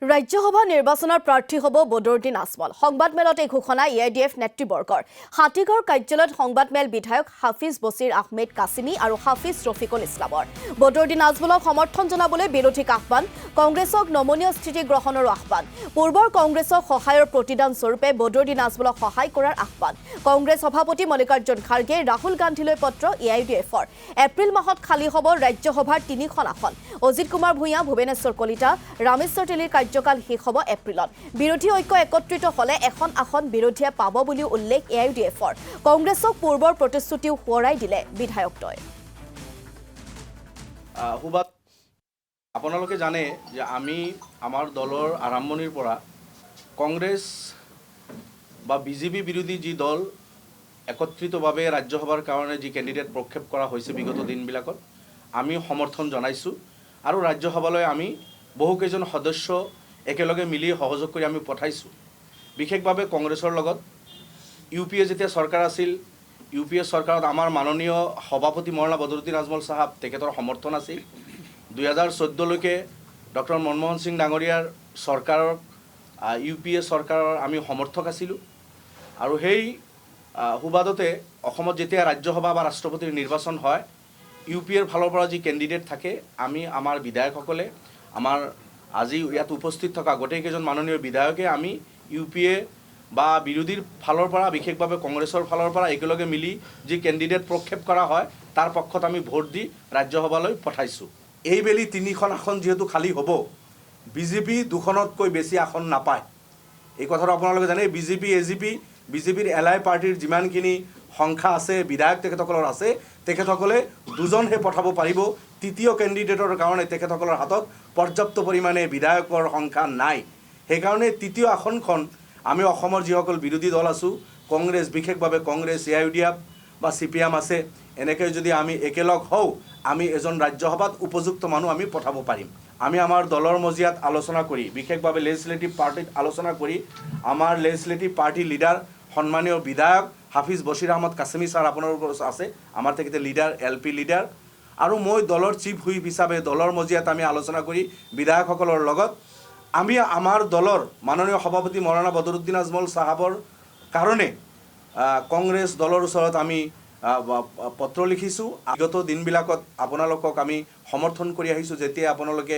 ৰাজ্যসভা নিৰ্বাচনৰ প্ৰাৰ্থী হ'ব বদৰুদ্দিন আজমল। সংবাদমেলত এই ঘোষণা এআইডিএফ নেতৃবৰ্গৰ। হাতীগড় কাৰ্যালয়ত সংবাদমেল বিধায়ক হাফিজ বছিৰ আহমেদ কাছিমি আৰু হাফিজ ৰফিকুল ইছলামৰ। বদৰুদ্দিন আজমলক সমৰ্থন জনাবলৈ বিৰোধীক আহ্বান, কংগ্ৰেছক নমনীয় স্থিতি গ্ৰহণৰো আহ্বান। পূৰ্বৰ কংগ্ৰেছক সহায়ৰ প্ৰতিদান স্বৰূপে বদৰুদ্দিন আজমলক সহায় কৰাৰ আহ্বান। কংগ্ৰেছ সভাপতি মল্লিকাৰ্জুন খাৰ্গে ৰাহুল গান্ধীলৈ পত্ৰ এআইডিএফৰ। এপ্ৰিল মাহত খালী হ'ব ৰাজ্যসভাৰ ৩খন আসন। অজিত কুমাৰ ভূঞা, ভুৱনেশ্বৰ কলিতা, ৰামেশ্বৰ তেলীৰ কাৰ্যকাল শেষ হ'ব এপ্ৰিলত। বিৰোধী ঐক্য একত্ৰিত হ'লে এখন আসন বিৰোধীয়ে পাব বুলিও উল্লেখ এআইডিএফৰ। কংগ্ৰেছক পূৰ্বৰ প্ৰতিশ্ৰুতিও সোঁৱৰাই দিলে বিধায়কদ্বয়। আপোনালোকে জানে যে আমি আমাৰ দলৰ আৰম্ভণিৰ পৰা কংগ্ৰেছ বা বিজেপি বিৰোধী যি দল একত্ৰিতভাৱে ৰাজ্যসভাৰ কাৰণে যি কেণ্ডিডেট প্ৰক্ষেপ কৰা হৈছে বিগত দিনবিলাকত আমি সমৰ্থন জনাইছোঁ আৰু ৰাজ্যসভালৈ আমি বহুকেইজন সদস্য একেলগে মিলি সহযোগ কৰি আমি পঠাইছোঁ। বিশেষভাৱে কংগ্ৰেছৰ লগত ইউপিএ যেতিয়া চৰকাৰ আছিল, ইউপিএ চৰকাৰত আমাৰ মাননীয় সভাপতি মৌলানা বদৰুদ্দিন আজমল চাহাব তেখেতৰ সমৰ্থন আছিল। 2014লৈকে ডক্টৰ মনমোহন সিং ডাঙৰীয়াৰ চৰকাৰৰ ইউপিএ চৰকাৰৰ আমি সমৰ্থক আছিলোঁ আৰু সেই সুবাদতে অসমত যেতিয়া ৰাজ্যসভা বা ৰাষ্ট্ৰপতিৰ নিৰ্বাচন হয়, ইউপিএৰ ফালৰ পৰা যি কেণ্ডিডেট থাকে আমি আমাৰ বিধায়কসকলে আমাৰ আজি ইয়াত উপস্থিত থকা গোটেইকেইজন মাননীয় বিধায়কে আমি ইউপিএ বা বিৰোধীৰ ফালৰ পৰা বিশেষভাৱে কংগ্ৰেছৰ ফালৰ পৰা একেলগে মিলি যি কেণ্ডিডেট প্ৰক্ষেপ কৰা হয় তাৰ পক্ষত আমি ভোট দি ৰাজ্যসভালৈ পঠাইছোঁ। এইবেলি 3খন আসন যিহেতু খালী হ'ব, বিজেপি 2খনতকৈ বেছি আসন নাপায়। এই কথাটো আপোনালোকে জানে। বিজেপি এজিপি বিজেপিৰ এলাই পাৰ্টিৰ যিমানখিনি সংখ্যা আছে, বিধায়ক তেখেতসকলৰ আছে, তেখেতসকলে 2জনহে পঠাব পাৰিব। তৃতীয় কেণ্ডিডেটৰ কাৰণে তেখেতসকলৰ হাতত পৰ্যাপ্ত পৰিমাণে বিধায়কৰ সংখ্যা নাই। সেইকাৰণে তৃতীয় আসনখন আমি অসমৰ যিসকল বিৰোধী দল আছোঁ, কংগ্ৰেছ, বিশেষভাৱে কংগ্ৰেছ, এআইডিএফ বা CPM আছে, এনেকৈ যদি আমি একেলগ হওঁ, আমি এজন ৰাজ্যসভাত উপযুক্ত মানুহ আমি পঠাব পাৰিম। আমি আমাৰ দলৰ মজিয়াত আলোচনা কৰি, বিশেষভাৱে লেজিছলেটিভ পাৰ্টিত আলোচনা কৰি আমাৰ লেজিছলেটিভ পাৰ্টি লিডাৰ সন্মানীয় বিধায়ক হাফিজ বছিৰ আহমেদ কাছিমি ছাৰ আপোনালোকৰ আছে, আমাৰ তেখেতে লিডাৰ, LP লিডাৰ, আৰু মই দলৰ চিফ হুইপ হিচাপে দলৰ মজিয়াত আমি আলোচনা কৰি বিধায়কসকলৰ লগত আমি আমাৰ দলৰ মাননীয় সভাপতি মৌলানা বদৰুদ্দিন আজমল চাহাবৰ কাৰণে কংগ্ৰেছ দলৰ ওচৰত আমি পত্ৰ লিখিছোঁ। বিগত দিনবিলাকত আপোনালোকক আমি সমৰ্থন কৰি আহিছোঁ। যেতিয়া আপোনালোকে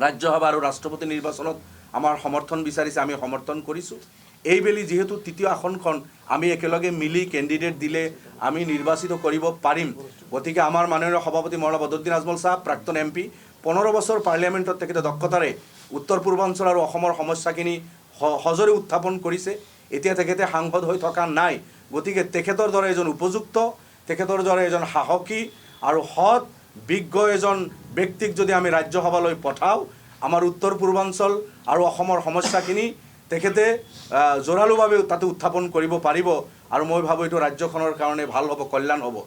ৰাজ্যসভা আৰু ৰাষ্ট্ৰপতি নিৰ্বাচনত আমাৰ সমৰ্থন বিচাৰিছে, আমি সমৰ্থন কৰিছোঁ। এইবেলি যিহেতু তৃতীয় আসনখন আমি একেলগে মিলি কেণ্ডিডেট দিলে আমি নিৰ্বাচিত কৰিব পাৰিম, গতিকে আমাৰ মাননীয় সভাপতি মৌলানা বদৰুদ্দিন আজমল চাহাব প্ৰাক্তন MP, 15 বছৰ পাৰ্লিয়ামেণ্টত তেখেতে দক্ষতাৰে উত্তৰ পূৰ্বাঞ্চল আৰু অসমৰ সমস্যাখিনি সজোৰে উত্থাপন কৰিছে। এতিয়া তেখেতে সাংসদ হৈ থকা নাই, গতিকে তেখেতৰ দৰে এজন উপযুক্ত, তেখেতৰ দৰে এজন সাহসী আৰু সৎ বিজ্ঞ এজন ব্যক্তিক যদি আমি ৰাজ্যসভালৈ পঠাওঁ, আমাৰ উত্তৰ পূৰ্বাঞ্চল আৰু অসমৰ সমস্যাখিনি তেখেতে জোৰালোভাৱে তাতে উত্থাপন কৰিব পাৰিব আৰু মই ভাবোঁ এইটো ৰাজ্যখনৰ কাৰণে ভাল হ'ব, কল্যাণ হ'ব।